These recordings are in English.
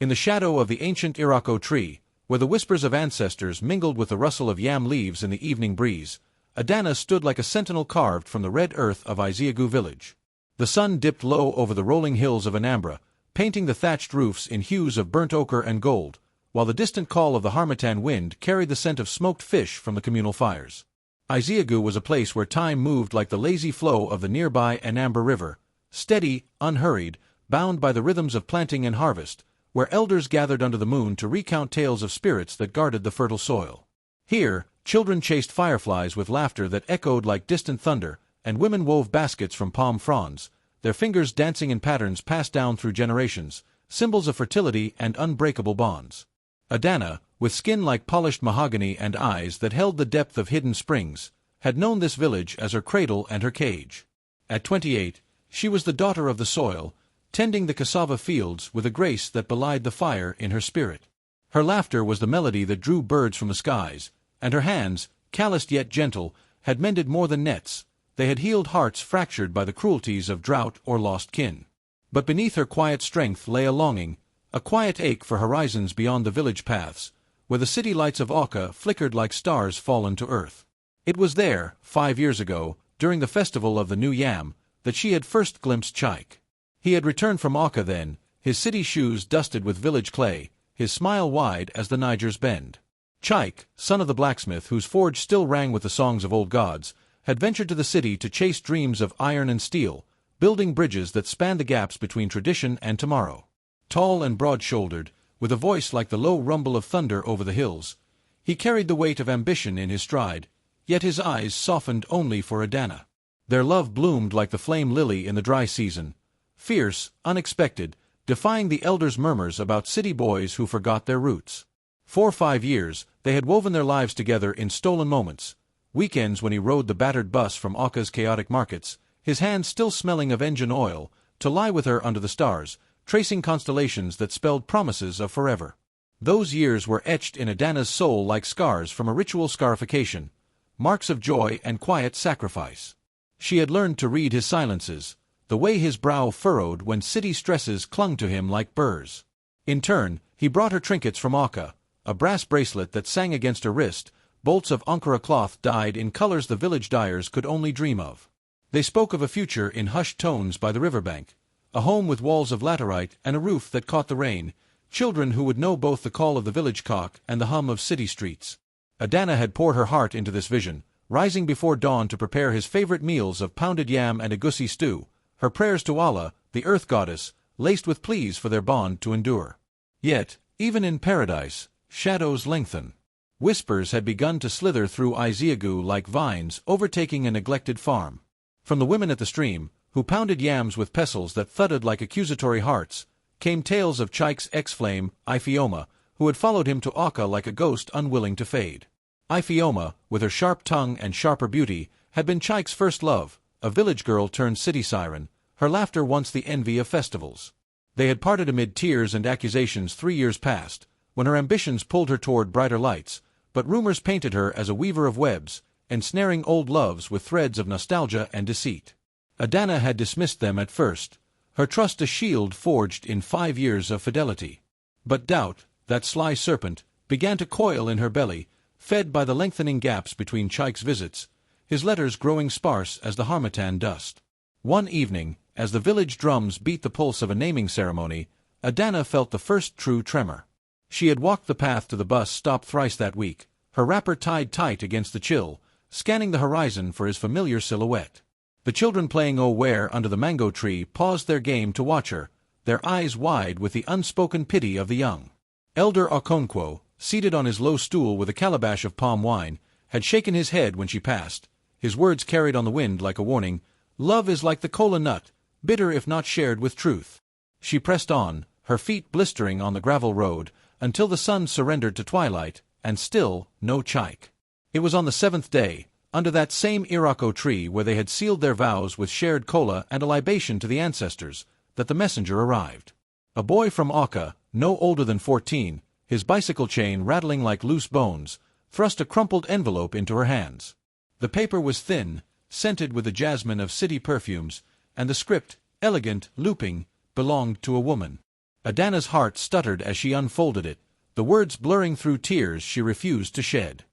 In the shadow of the ancient iroko tree, where the whispers of ancestors mingled with the rustle of yam leaves in the evening breeze, Adanna stood like a sentinel carved from the red earth of Isiagu Village. The sun dipped low over the rolling hills of Anambra, painting the thatched roofs in hues of burnt ochre and gold, while the distant call of the harmattan wind carried the scent of smoked fish from the communal fires. Isiagu was a place where time moved like the lazy flow of the nearby Anambra River, steady, unhurried, bound by the rhythms of planting and harvest, where elders gathered under the moon to recount tales of spirits that guarded the fertile soil. Here, children chased fireflies with laughter that echoed like distant thunder, and women wove baskets from palm fronds, their fingers dancing in patterns passed down through generations, symbols of fertility and unbreakable bonds. Adanna, with skin like polished mahogany and eyes that held the depth of hidden springs, had known this village as her cradle and her cage. At 28, she was the daughter of the soil, tending the cassava fields with a grace that belied the fire in her spirit. Her laughter was the melody that drew birds from the skies, and her hands, calloused yet gentle, had mended more than nets. They had healed hearts fractured by the cruelties of drought or lost kin. But beneath her quiet strength lay a longing, a quiet ache for horizons beyond the village paths, where the city lights of Auca flickered like stars fallen to earth. It was there, 5 years ago, during the festival of the New Yam, that she had first glimpsed Chike. He had returned from Auca then, his city shoes dusted with village clay, his smile wide as the Niger's bend. Chike, son of the blacksmith whose forge still rang with the songs of old gods, had ventured to the city to chase dreams of iron and steel, building bridges that spanned the gaps between tradition and tomorrow. Tall and broad-shouldered, with a voice like the low rumble of thunder over the hills, he carried the weight of ambition in his stride, yet his eyes softened only for Adanna. Their love bloomed like the flame lily in the dry season, fierce, unexpected, defying the elders' murmurs about city boys who forgot their roots. For 5 years, they had woven their lives together in stolen moments, weekends when he rode the battered bus from Auca's chaotic markets, his hands still smelling of engine oil, to lie with her under the stars, tracing constellations that spelled promises of forever. Those years were etched in Adanna's soul like scars from a ritual scarification, marks of joy and quiet sacrifice. She had learned to read his silences, the way his brow furrowed when city stresses clung to him like burrs. In turn, he brought her trinkets from Auca, a brass bracelet that sang against her wrist, bolts of Ankara cloth dyed in colors the village dyers could only dream of. They spoke of a future in hushed tones by the riverbank, a home with walls of laterite and a roof that caught the rain, children who would know both the call of the village cock and the hum of city streets. Adanna had poured her heart into this vision, rising before dawn to prepare his favorite meals of pounded yam and egusi stew, her prayers to Allah, the earth goddess, laced with pleas for their bond to endure. Yet, even in paradise, shadows lengthen. Whispers had begun to slither through Isiagu like vines overtaking a neglected farm. From the women at the stream, who pounded yams with pestles that thudded like accusatory hearts, came tales of Chike's ex-flame, Ifeoma, who had followed him to Auca like a ghost unwilling to fade. Ifeoma, with her sharp tongue and sharper beauty, had been Chike's first love, a village girl turned city siren, her laughter once the envy of festivals. They had parted amid tears and accusations 3 years past, when her ambitions pulled her toward brighter lights, but rumors painted her as a weaver of webs, ensnaring old loves with threads of nostalgia and deceit. Adanna had dismissed them at first, her trust a shield forged in 5 years of fidelity. But doubt, that sly serpent, began to coil in her belly, fed by the lengthening gaps between Chike's visits, his letters growing sparse as the harmattan dust. One evening, as the village drums beat the pulse of a naming ceremony, Adanna felt the first true tremor. She had walked the path to the bus stop thrice that week, her wrapper tied tight against the chill, scanning the horizon for his familiar silhouette. The children playing "Oh Where" under the mango tree paused their game to watch her, their eyes wide with the unspoken pity of the young. Elder Okonkwo, seated on his low stool with a calabash of palm wine, had shaken his head when she passed, his words carried on the wind like a warning, "Love is like the kola nut, bitter if not shared with truth." She pressed on, her feet blistering on the gravel road, until the sun surrendered to twilight, and still no Chike. It was on the 7th day, under that same iroko tree where they had sealed their vows with shared kola and a libation to the ancestors, that the messenger arrived. A boy from Auca, no older than 14, his bicycle chain rattling like loose bones, thrust a crumpled envelope into her hands. The paper was thin, scented with the jasmine of city perfumes, and the script, elegant, looping, belonged to a woman. Adanna's heart stuttered as she unfolded it, the words blurring through tears she refused to shed.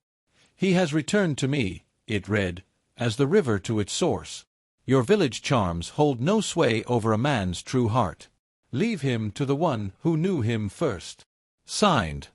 "He has returned to me," it read, "as the river to its source. Your village charms hold no sway over a man's true heart. Leave him to the one who knew him first." Signed,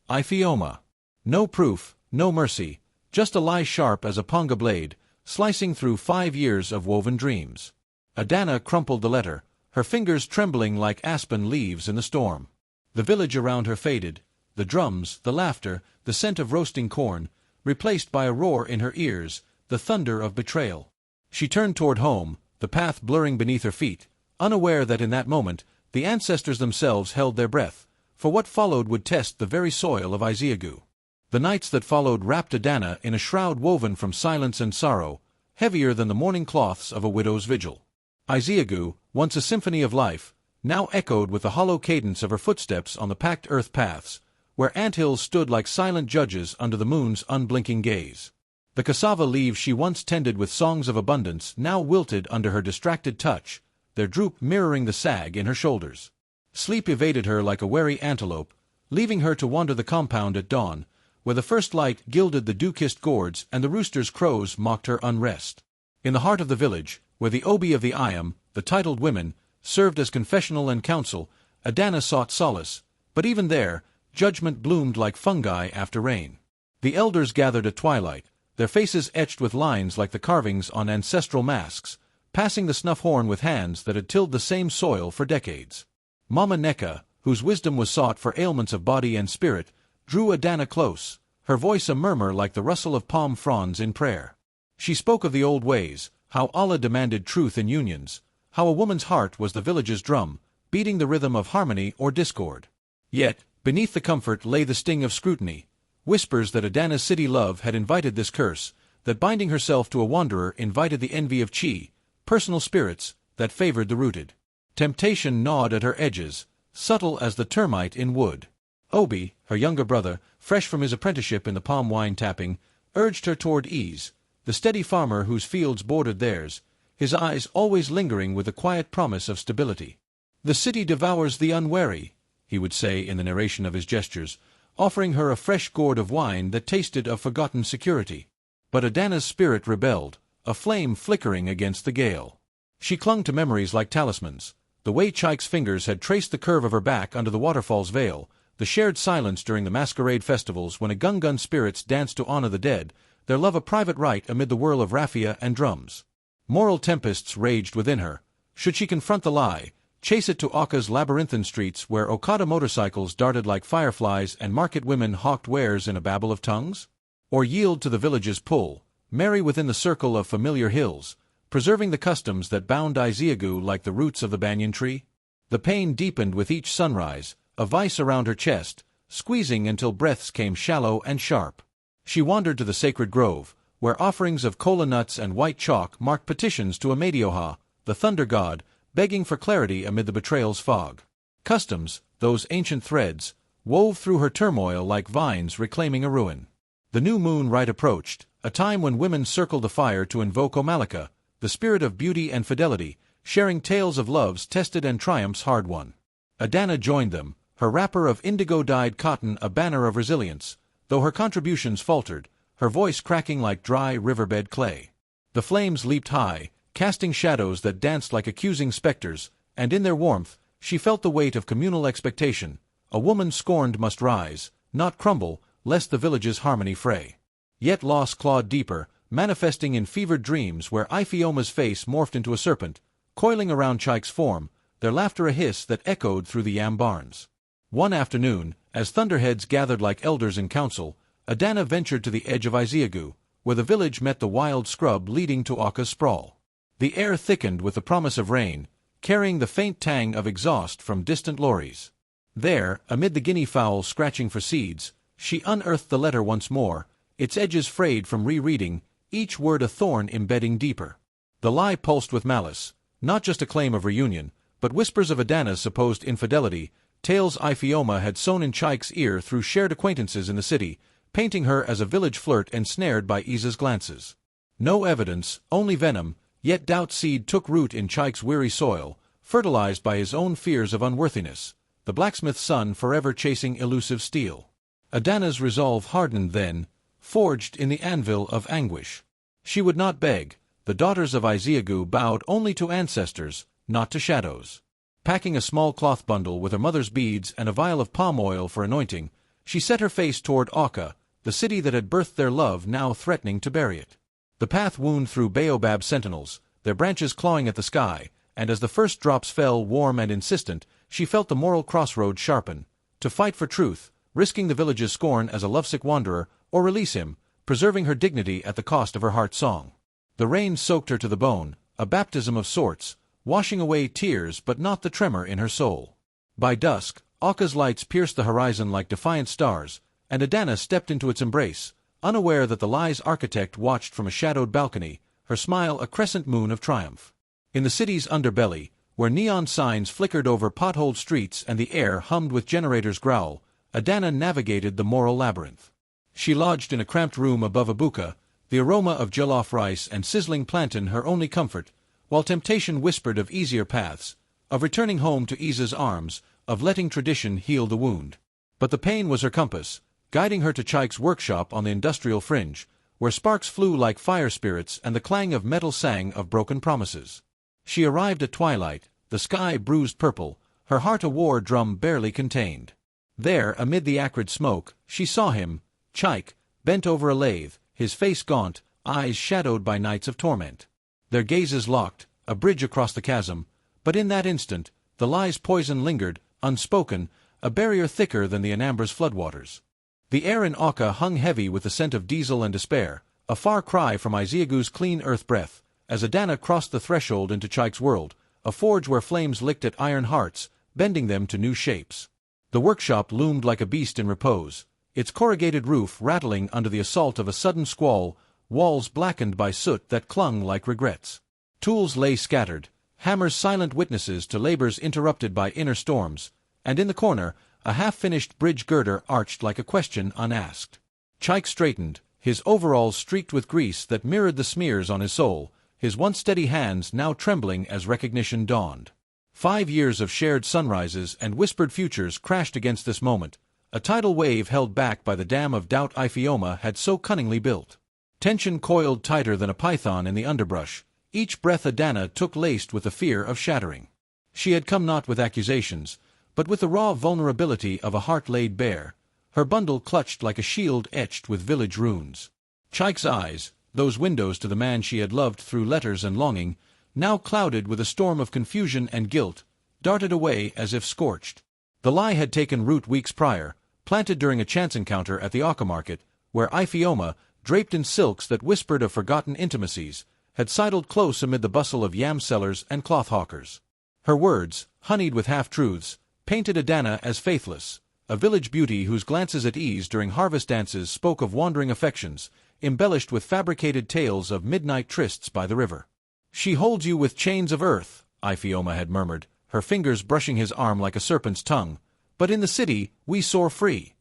Ifeoma. No proof, no mercy, just a lie sharp as a panga blade, slicing through 5 years of woven dreams. Adanna crumpled the letter, her fingers trembling like aspen leaves in the storm. The village around her faded, the drums, the laughter, the scent of roasting corn, replaced by a roar in her ears, the thunder of betrayal. She turned toward home, the path blurring beneath her feet, unaware that in that moment the ancestors themselves held their breath, for what followed would test the very soil of Isiagu. The nights that followed wrapped Adanna in a shroud woven from silence and sorrow, heavier than the mourning cloths of a widow's vigil. Isiagu, once a symphony of life, now echoed with the hollow cadence of her footsteps on the packed earth paths, where anthills stood like silent judges under the moon's unblinking gaze. The cassava leaves she once tended with songs of abundance now wilted under her distracted touch, their droop mirroring the sag in her shoulders. Sleep evaded her like a wary antelope, leaving her to wander the compound at dawn, where the first light gilded the dew-kissed gourds and the rooster's crows mocked her unrest. In the heart of the village, where the obi of the ayam, the titled women, served as confessional and counsel, Adanna sought solace, but even there, judgment bloomed like fungi after rain. The elders gathered at twilight, their faces etched with lines like the carvings on ancestral masks, passing the snuff horn with hands that had tilled the same soil for decades. Mama Neka, whose wisdom was sought for ailments of body and spirit, drew Adanna close, her voice a murmur like the rustle of palm fronds in prayer. She spoke of the old ways, how Allah demanded truth in unions, how a woman's heart was the village's drum, beating the rhythm of harmony or discord. Yet, beneath the comfort lay the sting of scrutiny, whispers that Adanna's city love had invited this curse, that binding herself to a wanderer invited the envy of Chi, personal spirits, that favored the rooted. Temptation gnawed at her edges, subtle as the termite in wood. Obi, her younger brother, fresh from his apprenticeship in the palm wine tapping, urged her toward ease, the steady farmer whose fields bordered theirs, his eyes always lingering with the quiet promise of stability. "The city devours the unwary," he would say in the narration of his gestures, offering her a fresh gourd of wine that tasted of forgotten security. But Adanna's spirit rebelled, a flame flickering against the gale. She clung to memories like talismans, the way Chike's fingers had traced the curve of her back under the waterfall's veil, the shared silence during the masquerade festivals when Agungun spirits danced to honor the dead, their love a private rite amid the whirl of raffia and drums. Moral tempests raged within her. Should she confront the lie, chase it to Oka's labyrinthine streets where Okada motorcycles darted like fireflies and market women hawked wares in a babble of tongues? Or yield to the village's pull, marry within the circle of familiar hills, preserving the customs that bound Isiagu like the roots of the banyan tree? The pain deepened with each sunrise, a vice around her chest, squeezing until breaths came shallow and sharp. She wandered to the sacred grove, where offerings of kola nuts and white chalk marked petitions to Amadioha, the thunder god, begging for clarity amid the betrayal's fog. Customs, those ancient threads, wove through her turmoil like vines reclaiming a ruin. The new moon rite approached, a time when women circled the fire to invoke Omalika, the spirit of beauty and fidelity, sharing tales of loves tested and triumphs hard-won. Adanna joined them, her wrapper of indigo-dyed cotton a banner of resilience, though her contributions faltered, her voice cracking like dry riverbed clay. The flames leaped high, casting shadows that danced like accusing specters, and in their warmth, she felt the weight of communal expectation. A woman scorned must rise, not crumble, lest the village's harmony fray. Yet loss clawed deeper, manifesting in fevered dreams where Ifeoma's face morphed into a serpent, coiling around Chike's form, their laughter a hiss that echoed through the yam barns. One afternoon, as thunderheads gathered like elders in council, Adanna ventured to the edge of Isiagu, where the village met the wild scrub leading to Oka's sprawl. The air thickened with the promise of rain, carrying the faint tang of exhaust from distant lorries. There, amid the guinea fowl scratching for seeds, she unearthed the letter once more, its edges frayed from rereading, each word a thorn embedding deeper. The lie pulsed with malice, not just a claim of reunion, but whispers of Adanna's supposed infidelity, tales Ifeoma had sown in Chike's ear through shared acquaintances in the city, painting her as a village flirt ensnared by Isa's glances. No evidence, only venom, yet doubt seed took root in Chike's weary soil, fertilized by his own fears of unworthiness. the blacksmith's son forever chasing elusive steel. Adanna's resolve hardened then, forged in the anvil of anguish. She would not beg. The daughters of Isiagu bowed only to ancestors, not to shadows. Packing a small cloth bundle with her mother's beads and a vial of palm oil for anointing, she set her face toward Auca, the city that had birthed their love now threatening to bury it. The path wound through baobab sentinels, their branches clawing at the sky, and as the first drops fell warm and insistent, she felt the moral crossroads sharpen. To fight for truth, risking the village's scorn as a lovesick wanderer, or release him, preserving her dignity at the cost of her heart song. The rain soaked her to the bone, a baptism of sorts, washing away tears but not the tremor in her soul. By dusk, Auca's lights pierced the horizon like defiant stars, and Adanna stepped into its embrace, unaware that the lie's architect watched from a shadowed balcony, her smile a crescent moon of triumph. In the city's underbelly, where neon signs flickered over potholed streets and the air hummed with generators' growl, Adanna navigated the moral labyrinth. She lodged in a cramped room above a buka, the aroma of jollof rice and sizzling plantain her only comfort, while temptation whispered of easier paths, of returning home to Isa's arms, of letting tradition heal the wound. But the pain was her compass, guiding her to Chike's workshop on the industrial fringe, where sparks flew like fire spirits and the clang of metal sang of broken promises. She arrived at twilight, the sky bruised purple, her heart a war drum barely contained. There, amid the acrid smoke, she saw him, Chike, bent over a lathe, his face gaunt, eyes shadowed by nights of torment. Their gazes locked, a bridge across the chasm, but in that instant, the lie's poison lingered, unspoken, a barrier thicker than the Anambra's floodwaters. The air in Auca hung heavy with the scent of diesel and despair, a far cry from Isiagu's clean earth breath, as Adanna crossed the threshold into Chike's world, a forge where flames licked at iron hearts, bending them to new shapes. The workshop loomed like a beast in repose, its corrugated roof rattling under the assault of a sudden squall, walls blackened by soot that clung like regrets. Tools lay scattered, hammers silent witnesses to labors interrupted by inner storms, and in the corner, a half-finished bridge girder arched like a question unasked. Chike straightened, his overalls streaked with grease that mirrored the smears on his sole, his once steady hands now trembling as recognition dawned. 5 years of shared sunrises and whispered futures crashed against this moment, a tidal wave held back by the dam of doubt Ifeoma had so cunningly built. Tension coiled tighter than a python in the underbrush, each breath Adanna took laced with the fear of shattering. She had come not with accusations, but with the raw vulnerability of a heart laid bare, her bundle clutched like a shield etched with village runes. Chike's eyes, those windows to the man she had loved through letters and longing, now clouded with a storm of confusion and guilt, darted away as if scorched. The lie had taken root weeks prior, planted during a chance encounter at the Auca market, where Ifeoma, draped in silks that whispered of forgotten intimacies, had sidled close amid the bustle of yam sellers and cloth hawkers. Her words, honeyed with half-truths, painted Adanna as faithless, a village beauty whose glances at ease during harvest dances spoke of wandering affections, embellished with fabricated tales of midnight trysts by the river. "She holds you with chains of earth," Ifeoma had murmured, her fingers brushing his arm like a serpent's tongue, "but in the city we soar free."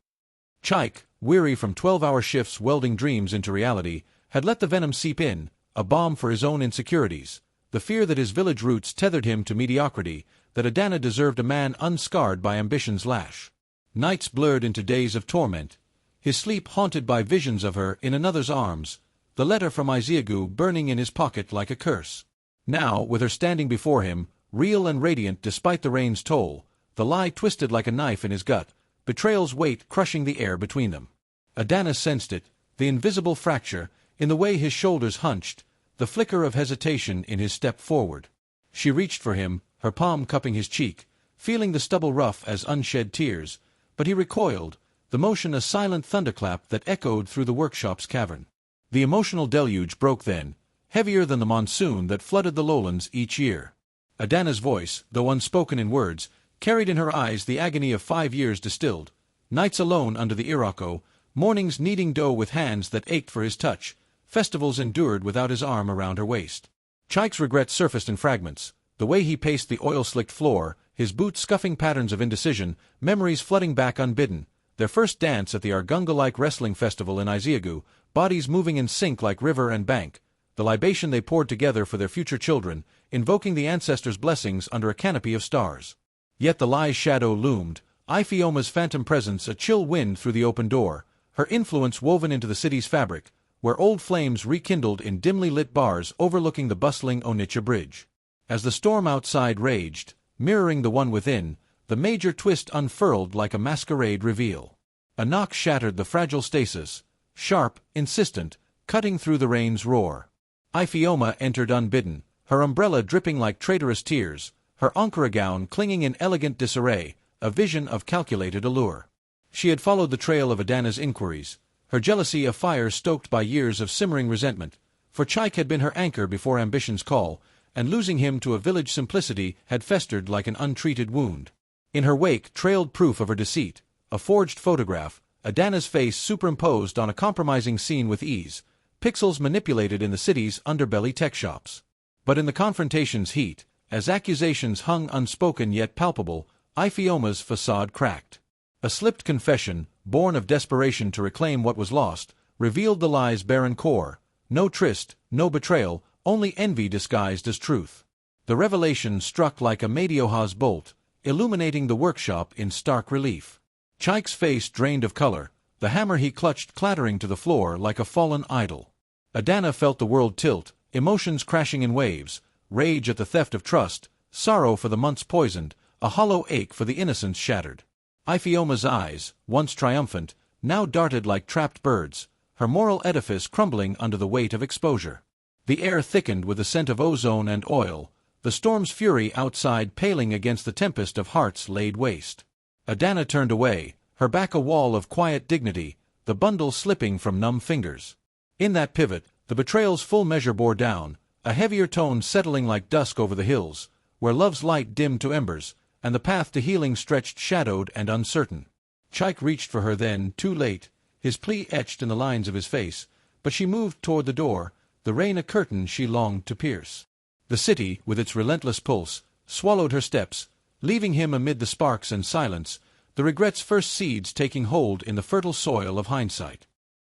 Chike, weary from 12-hour shifts welding dreams into reality, had let the venom seep in, a balm for his own insecurities, the fear that his village roots tethered him to mediocrity, that Adanna deserved a man unscarred by ambition's lash. Nights blurred into days of torment, his sleep haunted by visions of her in another's arms, the letter from Isiagu burning in his pocket like a curse. Now, with her standing before him, real and radiant despite the rain's toll, the lie twisted like a knife in his gut, betrayal's weight crushing the air between them. Adanna sensed it, the invisible fracture, in the way his shoulders hunched, the flicker of hesitation in his step forward. She reached for him, her palm cupping his cheek, feeling the stubble rough as unshed tears, but he recoiled, the motion a silent thunderclap that echoed through the workshop's cavern. The emotional deluge broke then, heavier than the monsoon that flooded the lowlands each year. Adanna's voice, though unspoken in words, carried in her eyes the agony of 5 years distilled, nights alone under the iroko, mornings kneading dough with hands that ached for his touch, festivals endured without his arm around her waist. Chike's regret surfaced in fragments, the way he paced the oil-slicked floor, his boots scuffing patterns of indecision, memories flooding back unbidden, their first dance at the Argunga-like wrestling festival in Isiagu, bodies moving in sync like river and bank, the libation they poured together for their future children, invoking the ancestors' blessings under a canopy of stars. Yet the lie's shadow loomed, Ifeoma's phantom presence a chill wind through the open door, her influence woven into the city's fabric, where old flames rekindled in dimly lit bars overlooking the bustling Onitsha Bridge. As the storm outside raged, mirroring the one within, the major twist unfurled like a masquerade reveal. A knock shattered the fragile stasis, sharp, insistent, cutting through the rain's roar. Ifeoma entered unbidden, her umbrella dripping like traitorous tears, her ankara gown clinging in elegant disarray, a vision of calculated allure. She had followed the trail of Adanna's inquiries, her jealousy a fire stoked by years of simmering resentment, for Chike had been her anchor before ambition's call, and losing him to a village simplicity had festered like an untreated wound. In her wake trailed proof of her deceit, a forged photograph, Adanna's face superimposed on a compromising scene with ease, pixels manipulated in the city's underbelly tech shops. But in the confrontation's heat, as accusations hung unspoken yet palpable, Ifeoma's facade cracked. A slipped confession, born of desperation to reclaim what was lost, revealed the lie's barren core. No tryst, no betrayal, only envy disguised as truth. The revelation struck like a Medioha's bolt, illuminating the workshop in stark relief. Chike's face drained of color, the hammer he clutched clattering to the floor like a fallen idol. Adanna felt the world tilt, emotions crashing in waves, rage at the theft of trust, sorrow for the months poisoned, a hollow ache for the innocence shattered. Ifeoma's eyes, once triumphant, now darted like trapped birds, her moral edifice crumbling under the weight of exposure. The air thickened with the scent of ozone and oil, the storm's fury outside paling against the tempest of hearts laid waste. Adanna turned away, her back a wall of quiet dignity, the bundle slipping from numb fingers. In that pivot, the betrayal's full measure bore down, a heavier tone settling like dusk over the hills, where love's light dimmed to embers, and the path to healing stretched shadowed and uncertain. Chike reached for her then, too late, his plea etched in the lines of his face, but she moved toward the door, the rain a curtain she longed to pierce. The city, with its relentless pulse, swallowed her steps, leaving him amid the sparks and silence, the regret's first seeds taking hold in the fertile soil of hindsight.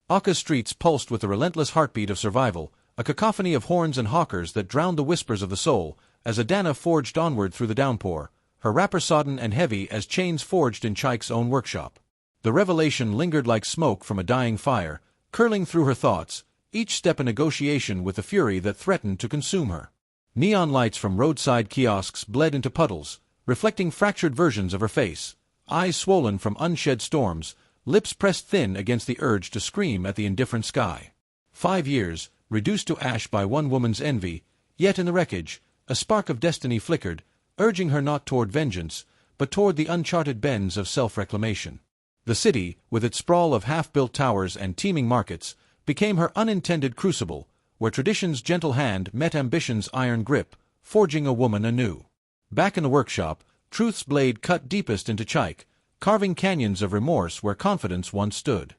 Aka's streets pulsed with the relentless heartbeat of survival, a cacophony of horns and hawkers that drowned the whispers of the soul, as Adanna forged onward through the downpour, her wrapper sodden and heavy as chains forged in Chike's own workshop. The revelation lingered like smoke from a dying fire, curling through her thoughts, each step a negotiation with the fury that threatened to consume her. Neon lights from roadside kiosks bled into puddles, reflecting fractured versions of her face, eyes swollen from unshed storms, lips pressed thin against the urge to scream at the indifferent sky. 5 years, reduced to ash by one woman's envy, yet in the wreckage, a spark of destiny flickered, urging her not toward vengeance, but toward the uncharted bends of self-reclamation. The city, with its sprawl of half-built towers and teeming markets, became her unintended crucible, where tradition's gentle hand met ambition's iron grip, forging a woman anew. Back in the workshop, truth's blade cut deepest into Chike, carving canyons of remorse where confidence once stood.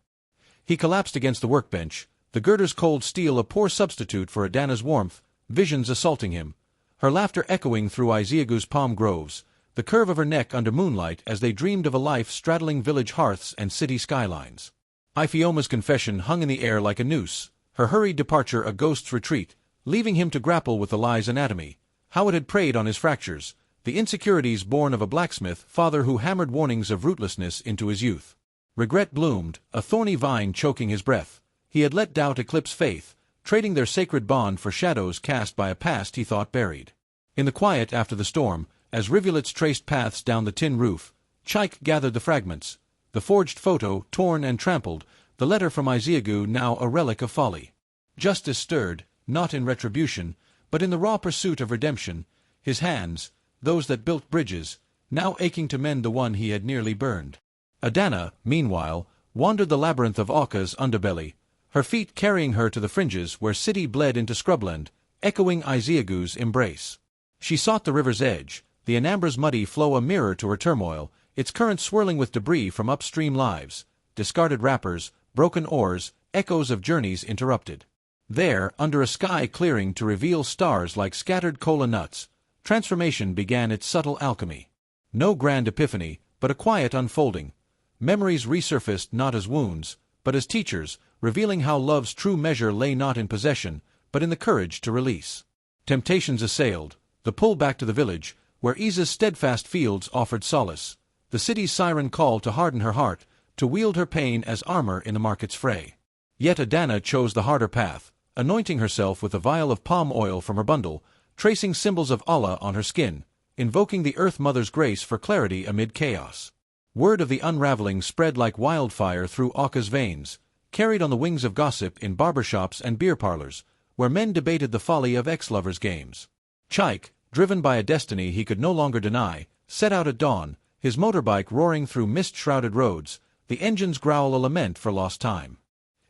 He collapsed against the workbench, the girder's cold steel a poor substitute for Adanna's warmth, visions assaulting him, her laughter echoing through Isiagu's palm groves, the curve of her neck under moonlight as they dreamed of a life straddling village hearths and city skylines. Ifeoma's confession hung in the air like a noose, her hurried departure a ghost's retreat, leaving him to grapple with the lie's anatomy, how it had preyed on his fractures, the insecurities born of a blacksmith father who hammered warnings of rootlessness into his youth. Regret bloomed, a thorny vine choking his breath. He had let doubt eclipse faith, trading their sacred bond for shadows cast by a past he thought buried. In the quiet after the storm, as rivulets traced paths down the tin roof, Chike gathered the fragments, the forged photo torn and trampled, the letter from Isiagu now a relic of folly. Justice stirred, not in retribution, but in the raw pursuit of redemption, his hands, those that built bridges, now aching to mend the one he had nearly burned. Adanna, meanwhile, wandered the labyrinth of Aka's underbelly, her feet carrying her to the fringes where city bled into scrubland, echoing Isiagu's embrace. She sought the river's edge, the Anambra's muddy flow a mirror to her turmoil, its current swirling with debris from upstream lives, discarded wrappers, broken oars, echoes of journeys interrupted. There, under a sky clearing to reveal stars like scattered cola nuts, transformation began its subtle alchemy. No grand epiphany, but a quiet unfolding. Memories resurfaced not as wounds, but as teachers, revealing how love's true measure lay not in possession, but in the courage to release. Temptations assailed, the pull back to the village, where Isa's steadfast fields offered solace, the city's siren call to harden her heart, to wield her pain as armor in the market's fray. Yet Adanna chose the harder path, anointing herself with a vial of palm oil from her bundle, tracing symbols of Allah on her skin, invoking the Earth Mother's grace for clarity amid chaos. Word of the unraveling spread like wildfire through Aka's veins, carried on the wings of gossip in barbershops and beer parlors, where men debated the folly of ex-lovers' games. Chike, driven by a destiny he could no longer deny, set out at dawn, his motorbike roaring through mist-shrouded roads, the engine's growl a lament for lost time.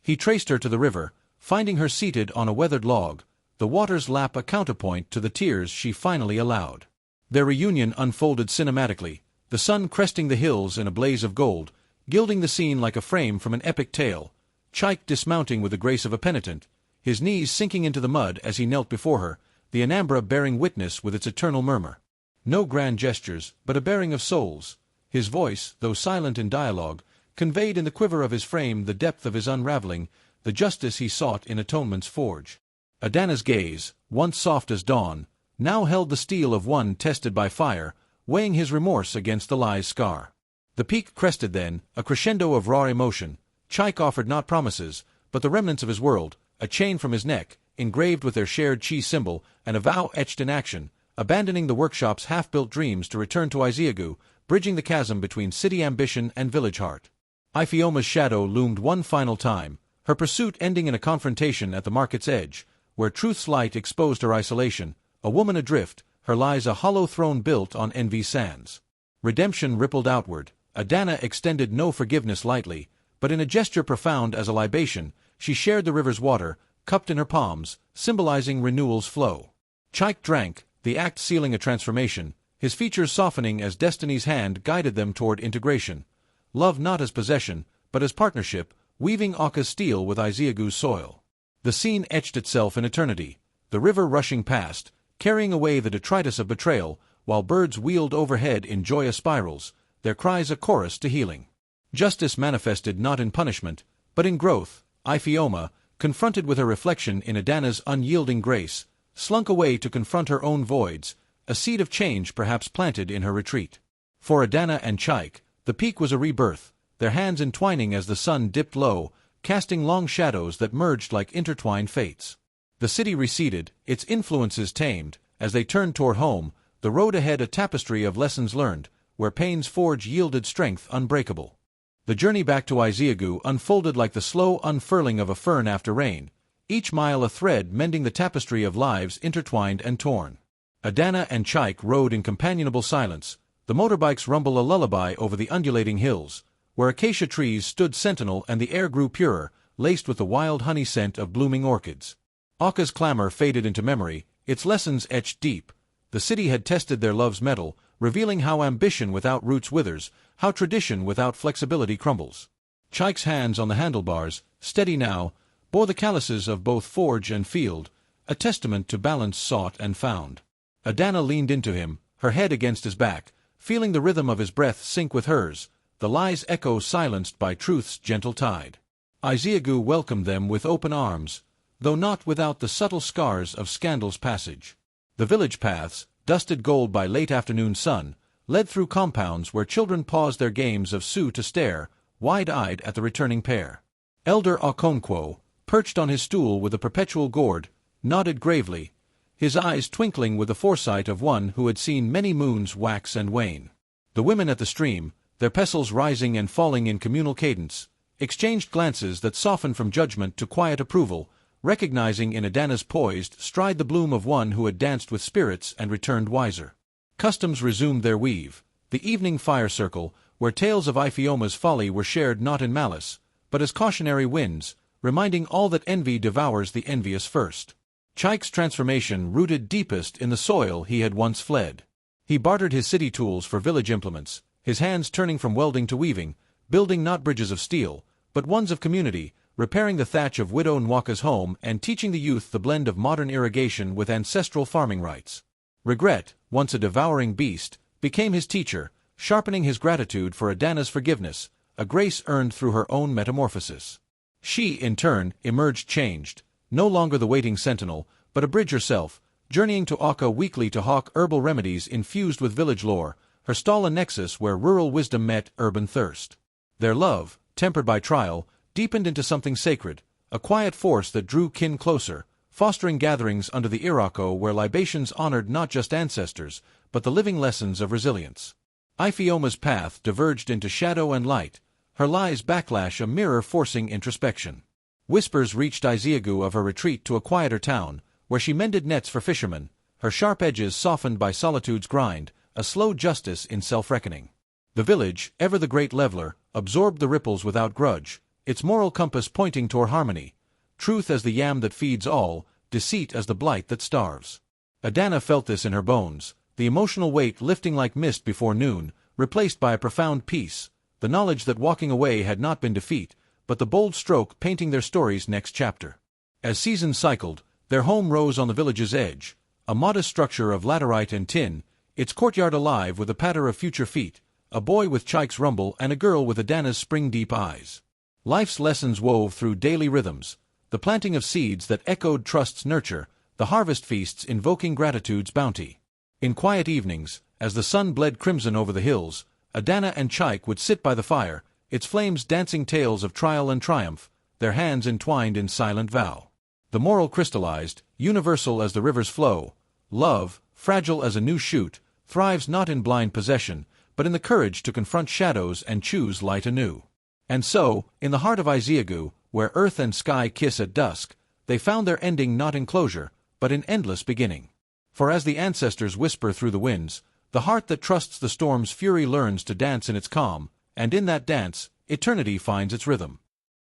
He traced her to the river, finding her seated on a weathered log, the water's lap a counterpoint to the tears she finally allowed. Their reunion unfolded cinematically, the sun cresting the hills in a blaze of gold, gilding the scene like a frame from an epic tale, Chike dismounting with the grace of a penitent, his knees sinking into the mud as he knelt before her, the Anambra bearing witness with its eternal murmur. No grand gestures, but a bearing of souls. His voice, though silent in dialogue, conveyed in the quiver of his frame the depth of his unraveling, the justice he sought in atonement's forge. Adanna's gaze, once soft as dawn, now held the steel of one tested by fire, weighing his remorse against the lie's scar. The peak crested then, a crescendo of raw emotion. Chike offered not promises, but the remnants of his world, a chain from his neck, engraved with their shared chi symbol, and a vow etched in action, abandoning the workshop's half-built dreams to return to Isiagu, bridging the chasm between city ambition and village heart. Ifeoma's shadow loomed one final time, her pursuit ending in a confrontation at the market's edge, where truth's light exposed her isolation, a woman adrift, her lies a hollow throne built on envy's sands. Redemption rippled outward. Adanna extended no forgiveness lightly, but in a gesture profound as a libation, she shared the river's water, cupped in her palms, symbolizing renewal's flow. Chike drank, the act sealing a transformation, his features softening as destiny's hand guided them toward integration. Love not as possession, but as partnership, weaving Aka's steel with Isiagu's soil. The scene etched itself in eternity, the river rushing past, carrying away the detritus of betrayal, while birds wheeled overhead in joyous spirals, their cries a chorus to healing. Justice manifested not in punishment, but in growth. Ifeoma, confronted with her reflection in Adanna's unyielding grace, slunk away to confront her own voids, a seed of change perhaps planted in her retreat. For Adanna and Chike, the peak was a rebirth, their hands entwining as the sun dipped low, casting long shadows that merged like intertwined fates. The city receded, its influences tamed, as they turned toward home, the road ahead a tapestry of lessons learned, where pain's forge yielded strength unbreakable. The journey back to Isiagu unfolded like the slow unfurling of a fern after rain, each mile a thread mending the tapestry of lives intertwined and torn. Adanna and Chike rode in companionable silence, the motorbikes rumble a lullaby over the undulating hills, where acacia trees stood sentinel and the air grew purer, laced with the wild honey scent of blooming orchids. Aka's clamor faded into memory, its lessons etched deep. The city had tested their love's mettle, revealing how ambition without roots withers, how tradition without flexibility crumbles. Chike's hands on the handlebars, steady now, bore the calluses of both forge and field, a testament to balance sought and found. Adanna leaned into him, her head against his back, feeling the rhythm of his breath sync with hers, the lie's echo silenced by truth's gentle tide. Isiagu welcomed them with open arms, though not without the subtle scars of scandal's passage. The village paths, dusted gold by late afternoon sun, led through compounds where children paused their games of Sioux to stare, wide-eyed at the returning pair. Elder Okonkwo, perched on his stool with a perpetual gourd, nodded gravely, his eyes twinkling with the foresight of one who had seen many moons wax and wane. The women at the stream, their pestles rising and falling in communal cadence, exchanged glances that softened from judgment to quiet approval, recognizing in Adanna's poised stride the bloom of one who had danced with spirits and returned wiser. Customs resumed their weave, the evening fire circle, where tales of Ifeoma's folly were shared not in malice, but as cautionary winds, reminding all that envy devours the envious first. Chike's transformation rooted deepest in the soil he had once fled. He bartered his city tools for village implements, his hands turning from welding to weaving, building not bridges of steel, but ones of community, repairing the thatch of widow Nwaka's home and teaching the youth the blend of modern irrigation with ancestral farming rites. Regret, once a devouring beast, became his teacher, sharpening his gratitude for Adanna's forgiveness, a grace earned through her own metamorphosis. She, in turn, emerged changed, no longer the waiting sentinel, but a bridge herself, journeying to Oka weekly to hawk herbal remedies infused with village lore, her stall a nexus where rural wisdom met urban thirst. Their love, tempered by trial, deepened into something sacred, a quiet force that drew kin closer, fostering gatherings under the iroko where libations honored not just ancestors, but the living lessons of resilience. Ifeoma's path diverged into shadow and light, her lies backlash a mirror forcing introspection. Whispers reached Isiagu of her retreat to a quieter town, where she mended nets for fishermen, her sharp edges softened by solitude's grind, a slow justice in self-reckoning. The village, ever the great leveler, absorbed the ripples without grudge, its moral compass pointing toward harmony, truth as the yam that feeds all, deceit as the blight that starves. Adanna felt this in her bones, the emotional weight lifting like mist before noon, replaced by a profound peace, the knowledge that walking away had not been defeat, but the bold stroke painting their story's next chapter. As seasons cycled, their home rose on the village's edge, a modest structure of laterite and tin, its courtyard alive with a patter of future feet, a boy with Chike's rumble and a girl with Adanna's spring-deep eyes. Life's lessons wove through daily rhythms, the planting of seeds that echoed trust's nurture, the harvest feasts invoking gratitude's bounty. In quiet evenings, as the sun bled crimson over the hills, Adanna and Chike would sit by the fire, its flames dancing tales of trial and triumph, their hands entwined in silent vow. The moral crystallized, universal as the river's flow. Love, fragile as a new shoot, thrives not in blind possession, but in the courage to confront shadows and choose light anew. And so, in the heart of Isiagu, where earth and sky kiss at dusk, they found their ending not in closure, but in endless beginning. For as the ancestors whisper through the winds, the heart that trusts the storm's fury learns to dance in its calm, and in that dance, eternity finds its rhythm.